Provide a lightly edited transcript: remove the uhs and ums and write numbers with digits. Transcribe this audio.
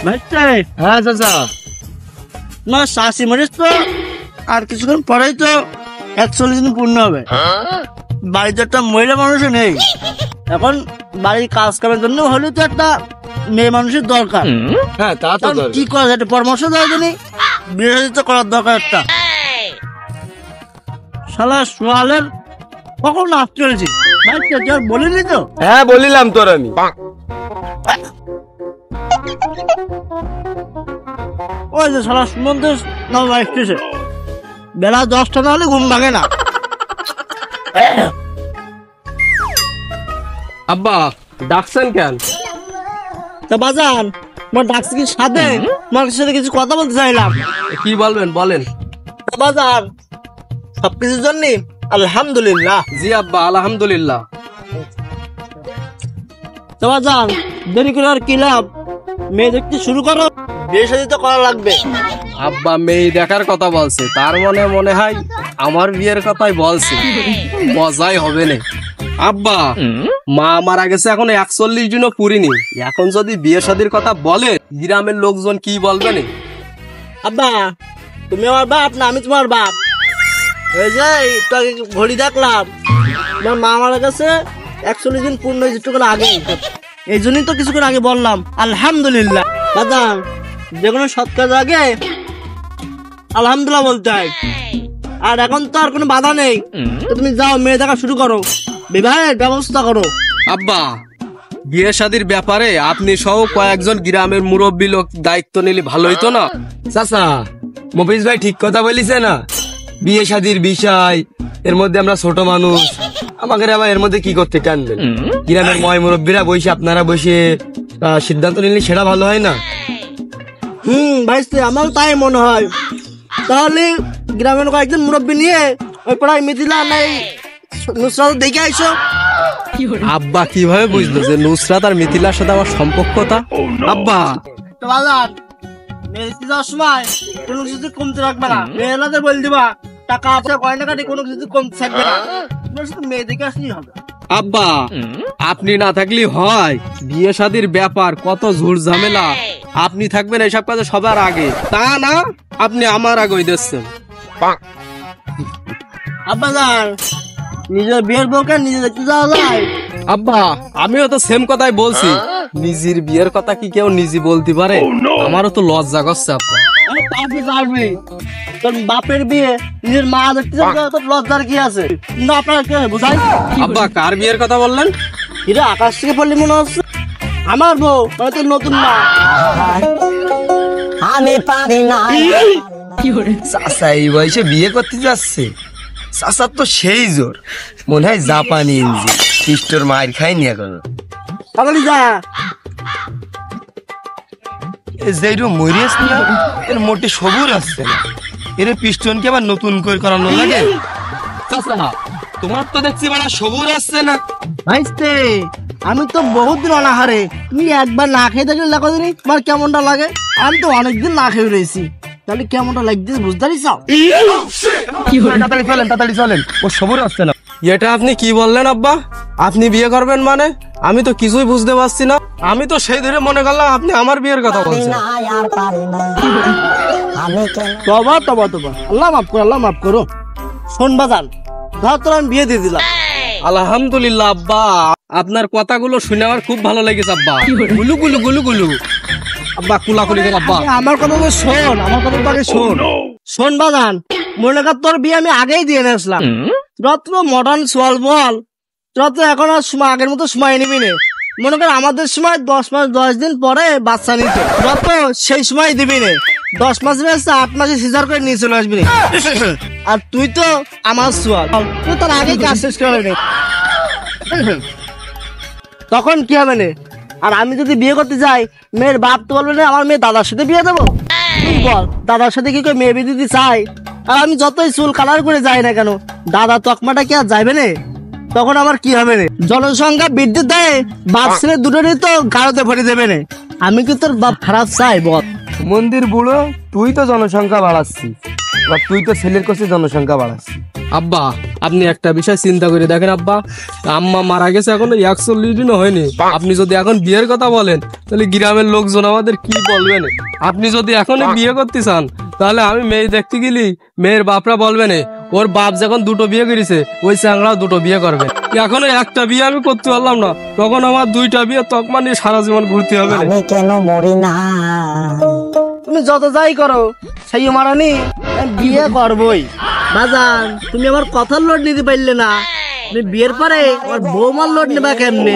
হ্যাঁ চাচা, না শাশি মরিস তো আর কিছুক্ষণ পরেই তো 41 দিন পূর্ণ হবে। বাড়িতে একটা মহিলা মানুষও নেই, এখন বাড়ির কাজ কামের জন্য হলেও তো একটা মেয়ে মানুষের দরকার। হ্যাঁ তা তো কি করা যায়, একটা পরামর্শ দেওয়া জানি, বিয়ে তো করার দরকার একটা। শালা সোয়ালের কখন নাচ চলেছি বলিনি তো? হ্যাঁ বলিলাম তোর আমি। ওই যে শালা সুমন্ত স্টেশন, বেলা 10টা না হলে ঘুম ভাঙে না। আব্বা ডাকছেন কেন? তা বাজান তোমার ডাকছে কি সাথে, তোমার সাথে কিছু কথা বলতে চাইলাম। কি বলবেন বলেন। তা বাজান সবকিছুর জন্য আলহামদুলিল্লাহ। জি আব্বা আলহামদুলিল্লাহ। তো বাজান দেরি করে আর কি লাভ, মেয়ে দেখতে শুরু করো, বিয়ে শাদী তো করা লাগবে। আব্বা মেয়ে দেখার কথা বলছে, তার মনে হয় আমার বিয়ের কথাই বলছে, মজাই হবে না। আব্বা মা মারা গেছে এখন 41 দিনও পুরিনি, এখন যদি বিয়ে শাদীর কথা বলে গ্রামের লোকজন কি বলবে না? আব্বা তুমি আমার বাপ না আমি তোমার বাপ? এই যে একটু আগে ঘড়ি দেখলাম, তোমার মা মারা গেছে 41 দিন পূর্ণ কিছুক্ষণ আগে, এই জন্যই তো কিছুক্ষণ আগে বললাম আলহামদুলিল্লাহ। বাজান যে কোনো সৎ কাজ আগে আলহামদুলিল্লাহ বলতে হয়, আর এখন তো আর কোনো বাধা নেই, তো তুমি যাও মেয়ে দেখা শুরু করো, বিবাহের ব্যবস্থা করো। আব্বা বিয়ে শাদীর ব্যাপারে আপনি সহ কয়েকজন গ্রামের মুরব্বী লোক দায়িত্ব নিলে ভালো হইতো না? চাচা মফিজ ভাই ঠিক কথা বলিছে না, বিয়ে শাদীর বিষয়, এর মধ্যে আমরা ছোট মানুষ, আমাকে আবার এর মধ্যে কি করতে টানবেন? গ্রামের ময় মুরব্বীরা বসে আপনারা বসে সিদ্ধান্ত নিলে সেটা ভালো হয় না? ভাইস্তে আমারও তাই মনে হয়। তাহলে গ্রামের কয়েকজন মুরব্বী নিয়ে ওই পাড়ায় মিথিলা নাই নুসরাত দেখে আইসো। আব্বা কিভাবে বুঝলো যে নুসরাত আর মিথিলার সাথে আমার সম্পর্কটা? আব্বা তো বাজার মেয়ে দেখতে যাওয়ার সময় কোনো কিছু কমতে রাখবে না, মেয়েলাদের বলে দিবা টাকা পয়সা গয়না কাটি কোনো কিছু কমতে থাকবে না, তোমার শুধু মেয়ে দেখে আসলেই হবে। আব্বা আপনি না থাকলে হয়, বিয়ে শাদীর ব্যাপার কত ঝুট ঝামেলা, আপনি থাকবেন এইসব কাজে সবার আগে, তা না আপনি আমার আগে দিচ্ছেন। আব্বা যান নিজের বিয়ের বউকে নিজে দেখতে যাওয়া যায়? আব্বা আমিও তো সেম কথাই বলছি, নিজের বিয়ের কথা কি কেউ নিজে বলতে পারে? আমারও তো লজ্জা করছে আব্বা। পারবি পারবি, তোর বাপের বিয়ে নিজের মা দেখতে যাওয়া তোর লজ্জার কি আছে? না আপনার কে বুঝাই? আব্বা কার বিয়ের কথা বললেন? এটা আকাশ থেকে পড়লি মনে হচ্ছে আমার বউ, মানে তোর নতুন মা। আমি পারি না। চাচা এই বয়সে বিয়ে করতে যাচ্ছে, চাচার তো সেই জোর, মনে হয় জাপানি ইঞ্জিন, পিস্টোর মায়ের খায়নি এখনো। তাহলে যা যেইরকম মরিয়াস না এর মোটে সবুর আসছে না, এর পিস্টন কি আবার নতুন করে করানো লাগে? চাচা তোমার তো দেখছি মানে সবুর আসছে না। ভাইস্তে আমি তো বহুত দিন অনাহারে, তুমি একবার না খেয়ে দেখলে দেখো দিনই তোমার কেমনটা লাগে। আমি তো অনেকদিন না খেয়ে রয়েছি, তাহলে কেমনটা লাগছে বুঝতে পারিস? তাড়াতাড়ি চলেন তাড়াতাড়ি চলেন, ও সবুর আসছে না। এটা আপনি কি বললেন আব্বা? আপনি বিয়ে করবেন মানে? আমি তো কিছুই বুঝতে পারছি না, আমি তো সেই ধরে মনে করলাম আপনি আমার বিয়ের কথা বলছেন। তবা তবা তবা, আল্লাহ মাফ করো আল্লাহ মাফ করো। শোন বাজান ধর তোর আমি বিয়ে দিয়ে দিলাম। আলহামদুলিল্লাহ আব্বা, আপনার কথাগুলো শুনে আমার খুব ভালো লেগেছে আব্বা। গুলু গুলু গুলু গুলু আব্বা, কুলাকুলি করে আব্বা। আমার কথা তো শোন, আমার কথা তো আগে শোন। শোন বাজান, মনে কর তোর বিয়ে আমি আগেই দিয়ে নিয়েছিলাম, রত্ন মডার্ন সোয়াল বল, রত্ন এখন আর সময় আগের মতো সময় নিবি নে। মনে কর আমাদের সময় 10 মাস 10 দিন পরে বাচ্চা নিত, রত্ন সেই সময় দিবি নে, 10 মাস 8 মাসে সিজার করে নিয়ে চলে আসবি। আর তুই তো আমার সোয়াল, তুই তার আগে কাজ শেষ করে নে, তখন কি হবে না? আর আমি যদি বিয়ে করতে যাই, মেয়ের বাপ তো বলবে না আমার মেয়ে দাদার সাথে বিয়ে দেবো? তুই বল দাদার সাথে কি করে মেয়ে বিয়ে দিতে চাই? আর আমি যতই চুল কালার করে যাই না কেন, দাদা তকমাটা কি আর যাইবে না? তখন আমার কি হবে না? জনসংখ্যা বৃদ্ধি দেয়, বাপ ছেলে দুটোরই তো গাড়োতে ভরে দেবে না। আমি কি তোর বাপ খারাপ চাই বল? মন্দির বুড়ো তুই তো জনসংখ্যা বাড়াচ্ছিস, তুই তো ছেলের কাছে জনসংখ্যা বাড়াচ্ছিস। আব্বা আপনি একটা বিষয় চিন্তা করে দেখেন আব্বা, আম্মা মারা গেছে এখনো 41 দিনও হয়নি। আপনি যদি এখন বিয়ের কথা বলেন তাহলে গ্রামের লোকজন আমাদের কি বলবেন? আপনি যদি এখনই বিয়ে করতে চান তাহলে আমি মেয়ে দেখতে গেলি মেয়ের বাপরা বলবেন ওর বাপ যখন দুটো বিয়ে করেছে ওই চ্যাংড়াও দুটো বিয়ে করবে। এখনো একটা বিয়ে আমি করতে পারলাম না, তখন আমার 2টা বিয়ে তকমা নিয়ে সারা জীবন ঘুরতে হবে। আমি কেন মরি না? তুমি যত যাই করো সেই মারানি আমি বিয়ে করবই। বাজান তুমি আমার কথার লোড নিতে পারলে না, তুমি বিয়ের পরে আমার বৌমার লোড নেবা কেমনে?